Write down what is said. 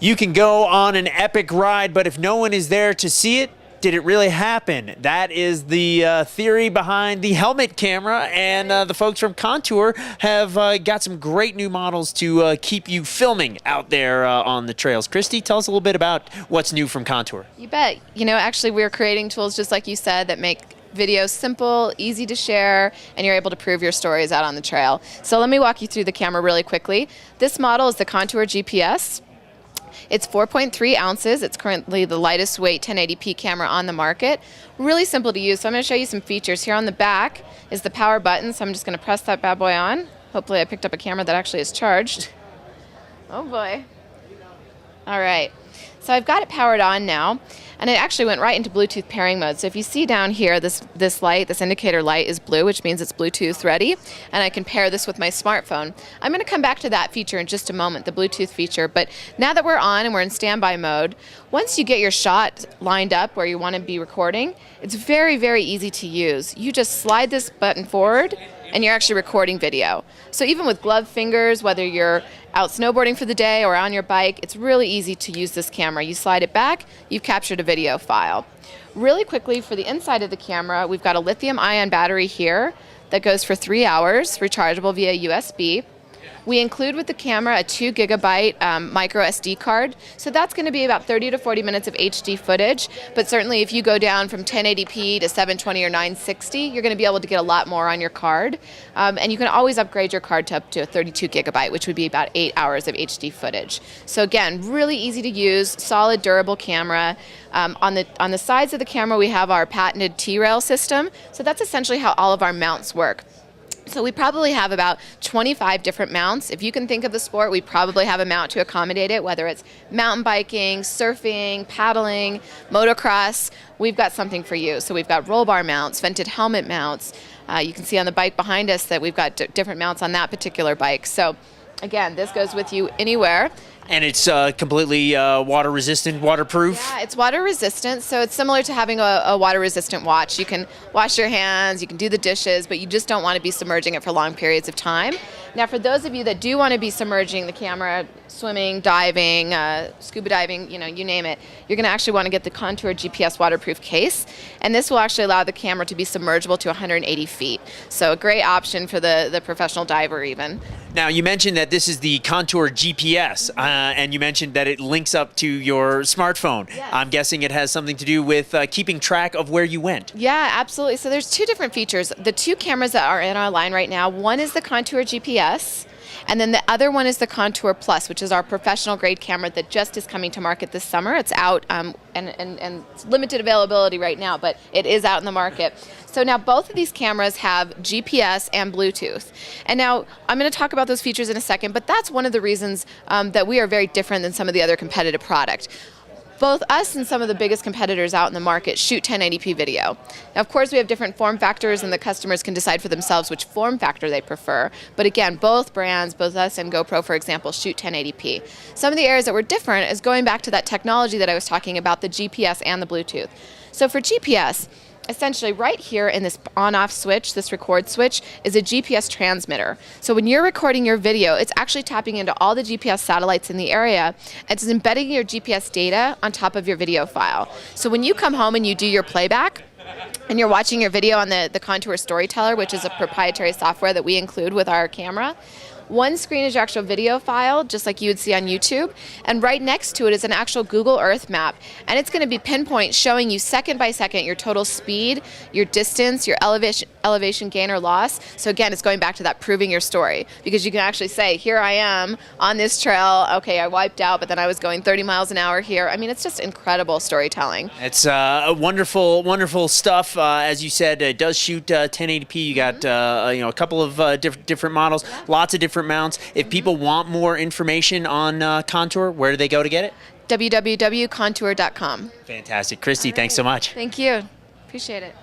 You can go on an epic ride, but if no one is there to see it, did it really happen? That is the theory behind the helmet camera, and the folks from Contour have got some great new models to keep you filming out there on the trails. Christy, tell us a little bit about what's new from Contour. You bet. You know, actually we're creating tools just like you said that make videos simple, easy to share, and you're able to prove your stories out on the trail. So let me walk you through the camera really quickly. This model is the Contour GPS. It's 4.3 ounces. It's currently the lightest weight 1080p camera on the market. Really simple to use. So I'm going to show you some features. Here on the back is the power button. So I'm just going to press that bad boy on. Hopefully I picked up a camera that actually is charged. Oh boy. All right. So I've got it powered on now, and it actually went right into Bluetooth pairing mode. So if you see down here, this light, this indicator light is blue, which means it's Bluetooth ready, and I can pair this with my smartphone. I'm going to come back to that feature in just a moment, the Bluetooth feature, but now that we're on and we're in standby mode, once you get your shot lined up where you want to be recording, it's very, very easy to use. You just slide this button forward, and you're actually recording video. So even with gloved fingers, whether you're out snowboarding for the day or on your bike, it's really easy to use this camera. You slide it back, you've captured a video file. Really quickly, for the inside of the camera, we've got a lithium-ion battery here that goes for 3 hours, rechargeable via USB. We include with the camera a 2 gigabyte micro SD card, so that's going to be about 30 to 40 minutes of HD footage, but certainly if you go down from 1080p to 720 or 960, you're going to be able to get a lot more on your card, and you can always upgrade your card to up to a 32 gigabyte, which would be about 8 hours of HD footage. So again, really easy to use, solid, durable camera. On the sides of the camera, we have our patented T-rail system, so that's essentially how all of our mounts work. So we probably have about 25 different mounts. If you can think of the sport, we probably have a mount to accommodate it, whether it's mountain biking, surfing, paddling, motocross, we've got something for you. So we've got roll bar mounts, vented helmet mounts. You can see on the bike behind us that we've got different mounts on that particular bike. So again, this goes with you anywhere. And it's completely water resistant, waterproof? Yeah, it's water resistant, so it's similar to having a water resistant watch. You can wash your hands, you can do the dishes, but you just don't want to be submerging it for long periods of time. Now for those of you that do want to be submerging the camera, swimming, diving, scuba diving, you name it, you're going to actually want to get the Contour GPS waterproof case, and this will actually allow the camera to be submergible to 180 feet. So a great option for the professional diver even. Now you mentioned that this is the Contour GPS, and you mentioned that it links up to your smartphone. Yes. I'm guessing it has something to do with keeping track of where you went. Yeah, absolutely. So there's two different features. The two cameras that are in our line right now, one is the Contour GPS, and then the other one is the Contour Plus, which is our professional grade camera that just is coming to market this summer. It's out and it's limited availability right now, but it is out in the market. So now both of these cameras have GPS and Bluetooth. And now I'm going to talk about those features in a second, but that's one of the reasons that we are very different than some of the other competitive product. Both us and some of the biggest competitors out in the market shoot 1080p video. Now, of course, we have different form factors, and the customers can decide for themselves which form factor they prefer. But again, both brands, both us and GoPro, for example, shoot 1080p. Some of the areas that were different is going back to that technology that I was talking about, the GPS and the Bluetooth. So for GPS, essentially right here in this on-off switch, this record switch, is a GPS transmitter. So when you're recording your video, it's actually tapping into all the GPS satellites in the area. It's embedding your GPS data on top of your video file. So when you come home and you do your playback, and you're watching your video on the Contour Storyteller, which is a proprietary software that we include with our camera, one screen is your actual video file, just like you would see on YouTube, and right next to it is an actual Google Earth map, and it's going to be pinpoint showing you second by second your total speed, your distance, your elevation gain or loss. So again, it's going back to that proving your story, because you can actually say, here I am on this trail, okay, I wiped out, but then I was going 30 miles an hour here. I mean, it's just incredible storytelling. It's wonderful, wonderful stuff. As you said, it does shoot 1080p. You got a couple of different models, lots of different mounts. If people want more information on Contour, where do they go to get it? www.contour.com. Fantastic. Christy, thanks so much. Thank you. Appreciate it.